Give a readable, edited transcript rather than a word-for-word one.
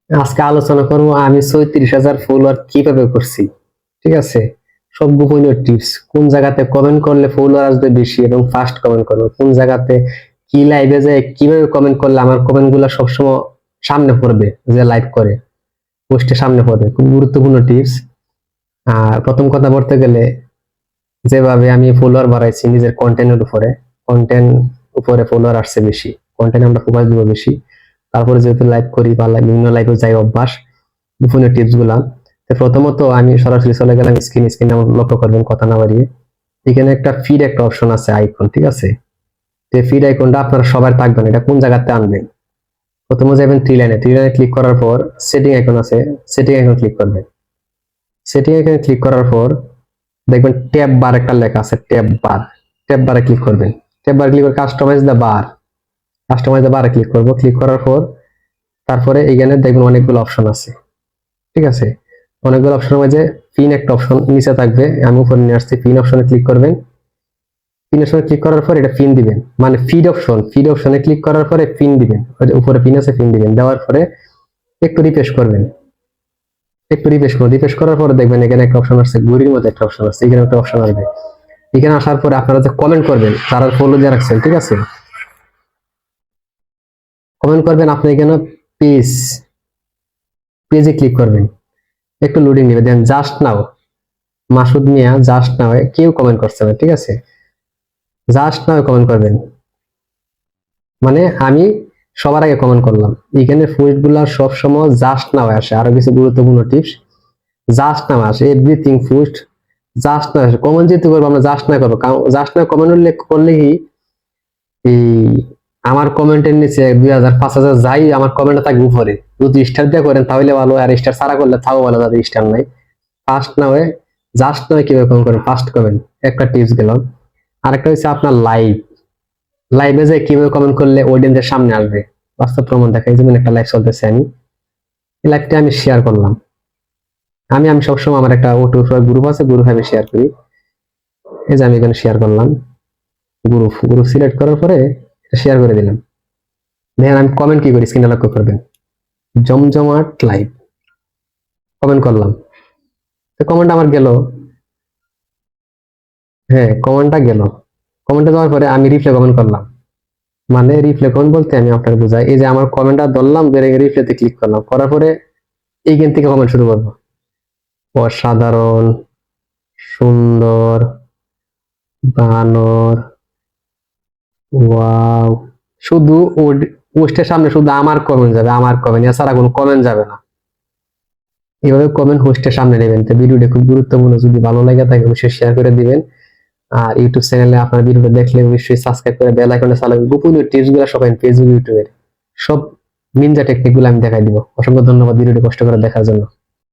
আজকে আলোচনা করবো আমি ৩৬,০০০ ফলোয়ার কিভাবে করছি। ঠিক আছে, সব গোপনীয় টিপস, কোন জায়গাতে কমেন্ট করলে ফলোয়ার আসবে বেশি এবং ফাস্ট কমেন্ট করবো, কোন জায়গাতে কি লাইভে যায় কিভাবে কমেন্ট করলে আমার কমেন্ট গুলা সবসময় সামনে পড়বে, যে লাইভ করে পোস্টে সামনে পড়বে, খুব গুরুত্বপূর্ণ টিপস। আর প্রথম কথা বলতে গেলে, যেভাবে আমি ফলোয়ার বাড়াইছি নিজের কন্টেন্টের উপরে, কন্টেন্ট উপরে ফলোয়ার আসছে বেশি, কন্টেন্ট আমরা ফোকাস দিব বেশি। তারপরে যেহেতু লাইভ করি বা বিভিন্ন লাইভে যাই অভ্যাস, গোপনীয় টিপস গুলা। তো প্রথমত আমি সরাসরি চলে গেলাম স্ক্রিন লক্ষ্য করবেন কথা না বাড়িয়ে। এখানে একটা ফিড একটা অপশন আছে আইকন, ঠিক আছে। তো ফিড আইকনটা আপনারা সবার থাকবেন, এটা কোন জায়গাতে আনবেন? প্রথমে যাবেন থ্রি লাইনে ক্লিক করার পর সেটিং আইকন আছে, সেটিং আইকন ক্লিক করবেন। সেটিং আইকনে ক্লিক করার পর দেখবেন ট্যাব বার একটা লেখা আছে, ট্যাব বারে ক্লিক করবেন। ট্যাব বার ক্লিক করে কাস্টমাইজ দা বারে ক্লিক করব। ক্লিক করার পর তারপরে এখানে দেখবেন অনেকগুলো অপশন আছে, ঠিক আছে। অনেকগুলো অপশনের মাঝে পিন একটা অপশন নিচে থাকবে, আমি উপরে নিয়ে আসছি। পিন অপশনে ক্লিক করবেন। পিন অপশনে ক্লিক করার পর এটা পিন দিবেন, মানে ফিড অপশনে ক্লিক করার পরে পিন দিবেন, উপরে পিন আছে পিন দিবেন। দেওয়ার পরে একটু রিফ্রেশ করবেন, রিফ্রেশ করার পরে দেখবেন এখানে একটা অপশন আছে, ঘুরির মধ্যে একটা অপশন আছে, এখানে একটা অপশন আসবে। এখানে আসার পরে আপনারা যে কমেন্ট করবেন, তারা ফলো দিয়ে রাখছেন, ঠিক আছে। কমেন্ট করবেন আপনি এখানে পেজ পেজে ক্লিক করবেন, একটু লোডিং নেবে, দেন জাস্ট নাও মাসুদ মিয়া জাস্ট নাও কেউ কমেন্ট করছে না, ঠিক আছে। জাস্ট নাও কমেন্ট করবেন, মানে আমি সবার আগে কমেন্ট করলাম। এখানে পোস্ট গুলা সবসময় জাস্ট নাও আসে। আরো কিছু গুরুত্বপূর্ণ টিপস, জাস্ট নাও আসে এভরিথিং পোস্ট, জাস্ট না আসে। কমেন্ট যেহেতু করবো আমরা জাস্ট না করবো, জাস্ট না কমেন্ট উল্লেখ করলে কি এই আমার কমেন্টের নিচে ২,০০০ ৫,০০০ যাই আমার কমেন্ট থাকবে উপরে। যদি স্টার দিয়ে করেন তাহলে ভালো, আর স্টার ছাড়া করলে তাও ভালো, যাদের স্টার নাই। ফার্স্ট না হয়ে জাস্ট নয় কিভাবে কমেন্ট করেন, ফার্স্ট কমেন্ট একটা টিপস গেলাম। আরেকটা হচ্ছে আপনার লাইভে যে কিভাবে কমেন্ট করলে অডিয়েন্সের সামনে আসবে, বাস্তব প্রমাণ দেখাই। যেমন একটা লাইভ চলতেছে, আমি এই লাইভটা আমি শেয়ার করলাম। আমি সবসময় আমার একটা ওটু গ্রুপ আছে, গ্রুপ আমি শেয়ার করি। এই যে আমি এখানে শেয়ার করলাম, গ্রুপ সিলেক্ট করার পরে শেয়ার করে দিলাম। দেখেন আমি কমেন্ট কি করি, স্ক্রিনে লক্ষ্য করবেন, জমজমাট লাইভ কমেন্ট করলাম। তো কমেন্ট আমার গেল, হ্যাঁ কমেন্টটা গেল। কমেন্টে যাওয়ার পরে আমি রিপ্লে কমেন্ট করলাম, মানে রিপ্লে কমেন্ট বলতে আমি আপনাকে বুঝাই, এই যে আমার কমেন্টটা ধরলাম, রিপ্লেতে ক্লিক করলাম, করার পরে এইখান থেকে কমেন্ট শুরু করবো। অসাধারণ, সুন্দর, বানর, ওয়াও। শুধু পোস্টের সামনে শুধু আমার কমেন্ট যাবে, আমার কমেন্ট, এছাড়া কোনো কমেন্ট যাবে না। এইভাবে কমেন্ট হোস্টের সামনে নেবেন। তো ভিডিওটা খুব গুরুত্বপূর্ণ, যদি ভালো লাগে থাকে অবশ্যই শেয়ার করে দিবেন। আর ইউটিউব চ্যানেলে আপনার ভিডিওটা দেখলে অবশ্যই সাবস্ক্রাইব করে বেল আইকনে চালাবেন। গোপনীয় টিপস গুলো সবাই ফেসবুক ইউটিউবের সব নিনজা টেকনিক গুলো আমি দেখাই দিব। অসংখ্য ধন্যবাদ ভিডিওটি কষ্ট করে দেখার জন্য।